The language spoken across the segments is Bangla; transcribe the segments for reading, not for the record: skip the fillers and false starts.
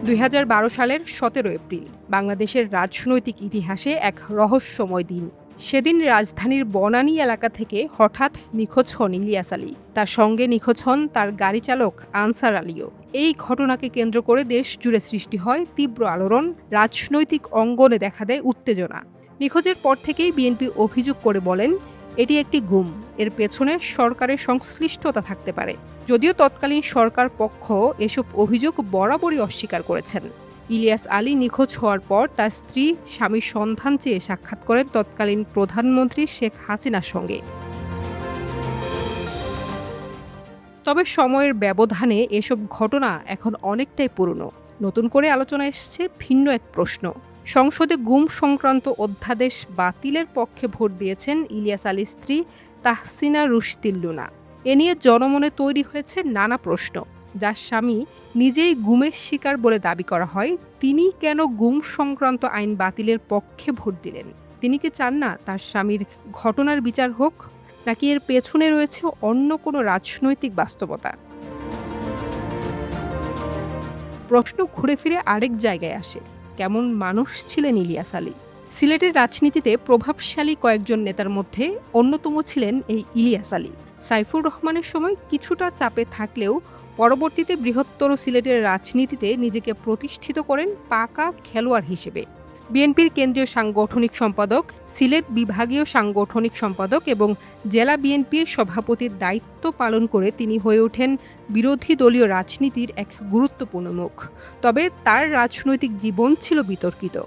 ২০১২ সালের ১৭ এপ্রিল বাংলাদেশের রাজনৈতিক ইতিহাসে এক রহস্যময় দিন। সেদিন রাজধানীর বনানী এলাকা থেকে হঠাৎ নিখোঁজ হন ইলিয়াস আলী। তার সঙ্গে নিখোঁজ হন তার গাড়ি চালক আনসার আলীও। এই ঘটনাকে কেন্দ্র করে দেশ জুড়ে সৃষ্টি হয় তীব্র আলোড়ন, রাজনৈতিক অঙ্গনে দেখা দেয় উত্তেজনা। নিখোঁজের পর থেকেই বিএনপি অভিযোগ করে বলেন, এটি একটি গুম, এর পেছনে সরকারের সংশ্লিষ্টতা থাকতে পারে। যদিও তৎকালীন সরকার পক্ষ এসব অভিযোগ বরাবরই অস্বীকার করেছেন। ইলিয়াস আলী নিখোঁজ হওয়ার পর তার স্ত্রী স্বামীর সন্ধান চেয়ে সাক্ষাৎ করেন তৎকালীন প্রধানমন্ত্রী শেখ হাসিনার সঙ্গে। তবে সময়ের ব্যবধানে এসব ঘটনা এখন অনেকটাই পুরনো। নতুন করে আলোচনা এসেছে ভিন্ন এক প্রশ্ন। সংসদে গুম সংক্রান্ত অধ্যাদেশ বাতিলের পক্ষে ভোট দিয়েছেন ইলিয়াস আলীর স্ত্রী তাহসিনা রুশদী লুনা। এ নিয়ে জনমনে তৈরি হয়েছে নানা প্রশ্ন। যার স্বামী নিজেই গুমের শিকার বলে দাবি করা হয়, তিনি কেন গুম সংক্রান্ত আইন বাতিলের পক্ষে ভোট দিলেন? তিনি কি চান না তার স্বামীর ঘটনার বিচার হোক, নাকি এর পেছনে রয়েছে অন্য কোনো রাজনৈতিক বাস্তবতা? প্রশ্ন ঘুরে ফিরে আরেক জায়গায় আসে, কেমন মানুষ ছিলেন ইলিয়াস আলী? সিলেটের রাজনীতিতে প্রভাবশালী কয়েকজন নেতার মধ্যে অন্যতম ছিলেন এই ইলিয়াস আলী। সাইফুর রহমানের সময় কিছুটা চাপে থাকলেও পরবর্তীতে বৃহত্তর সিলেটের রাজনীতিতে নিজেকে প্রতিষ্ঠিত করেন পাকা খেলোয়াড় হিসেবে। বিএনপির কেন্দ্রীয় সাংগঠনিক সম্পাদক, সিলেট বিভাগীয় সাংগঠনিক সম্পাদক এবং জেলা বিএনপির সভাপতির দায়িত্ব পালন করে তিনি হয়ে ওঠেন বিরোধী দলীয় রাজনীতির এক গুরুত্বপূর্ণ মুখ। তবে তার রাজনৈতিক জীবন ছিল বিতর্কিত।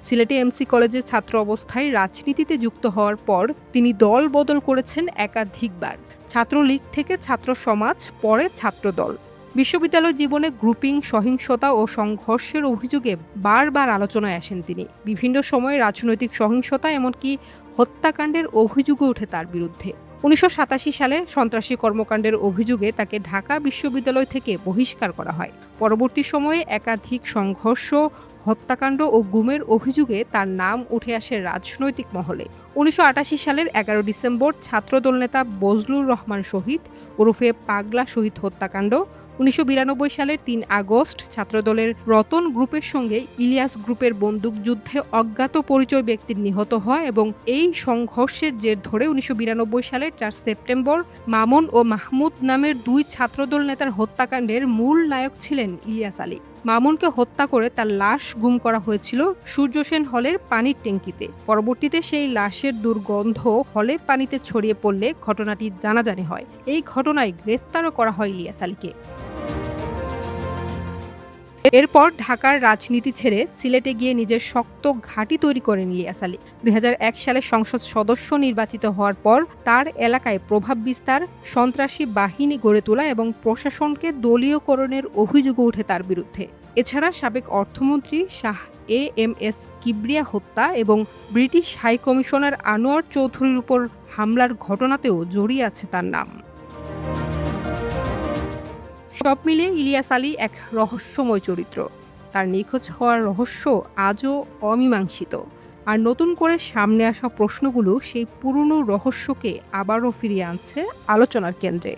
সিলেটে এমসি কলেজের ছাত্র অবস্থায় রাজনীতিতে যুক্ত হওয়ার পর তিনি দল বদল করেছেন একাধিকবার। ছাত্রলীগ থেকে ছাত্র সমাজ, পরে ছাত্রদল। বিশ্ববিদ্যালয় জীবনে গ্রুপিং, সহিংসতা ও সংঘর্ষের অভিযোগে বারবার আলোচনায় আসেন তিনি। বিভিন্ন সময়ে রাজনৈতিক সহিংসতা, এমনকি হত্যাকাণ্ডের অভিযোগও ওঠে তার বিরুদ্ধে। ১৯৮৭ সালে সন্ত্রাসী কর্মকাণ্ডের অভিযোগে তাকে ঢাকা বিশ্ববিদ্যালয় থেকে বহিষ্কার করা হয়। পরবর্তী সময়ে একাধিক সংঘর্ষ, হত্যাকাণ্ড ও গুমের অভিযোগে তার নাম উঠে আসে রাজনৈতিক মহলে। ১৯৮৮ সালের ১১ ডিসেম্বর ছাত্রদল নেতা বজলুর রহমান শহীদ ওরফে পাগলা শহীদ হত্যাকাণ্ড, ১৯৯২ সালের ৩ আগস্ট ছাত্রদলের রতন গ্রুপের সঙ্গে ইলিয়াস গ্রুপের বন্দুকযুদ্ধে অজ্ঞাত পরিচয় ব্যক্তির নিহত হয় এবং এই সংঘর্ষের জের ধরে ১৯৯২ সালের ৪ সেপ্টেম্বর মামুন ও মাহমুদ নামের দুই ছাত্রদল নেতার হত্যাকাণ্ডের মূল নায়ক ছিলেন ইলিয়াস আলী। মামুনকে হত্যা করে তার লাশ গুম করা হয়েছিল সূর্য সেন হলের পানির ট্যাঙ্কিতে। পরবর্তীতে সেই লাশের দুর্গন্ধ হলের পানিতে ছড়িয়ে পড়লে ঘটনাটি জানাজানি হয়। এই ঘটনায় গ্রেফতারও করা হয় ইলিয়াস আলীকে। এরপর ঢাকার রাজনীতি ছেড়ে সিলেটে গিয়ে নিজের শক্ত ঘাঁটি তৈরি করেন ইলিয়াস আলী। ২০০১ সালে সংসদ সদস্য নির্বাচিত হওয়ার পর তার এলাকায় প্রভাব বিস্তার, সন্ত্রাসী বাহিনী গড়ে তোলা এবং প্রশাসনকে দলীয়করণের অভিযোগও ওঠে তার বিরুদ্ধে। এছাড়া সাবেক অর্থমন্ত্রী শাহ এএমএস কিবরিয়া হত্যা এবং ব্রিটিশ হাইকমিশনার আনোয়ার চৌধুরীর উপর হামলার ঘটনাতেও জড়িয়ে আছে তার নাম। সব মিলিয়ে ইলিয়াস আলী এক রহস্যময় চরিত্র। তার নিখোঁজ হওয়ার রহস্য আজও অমীমাংসিত। আর নতুন করে সামনে আসা প্রশ্নগুলো সেই পুরনো রহস্যকে আবারও ফিরিয়ে আনছে আলোচনার কেন্দ্রে।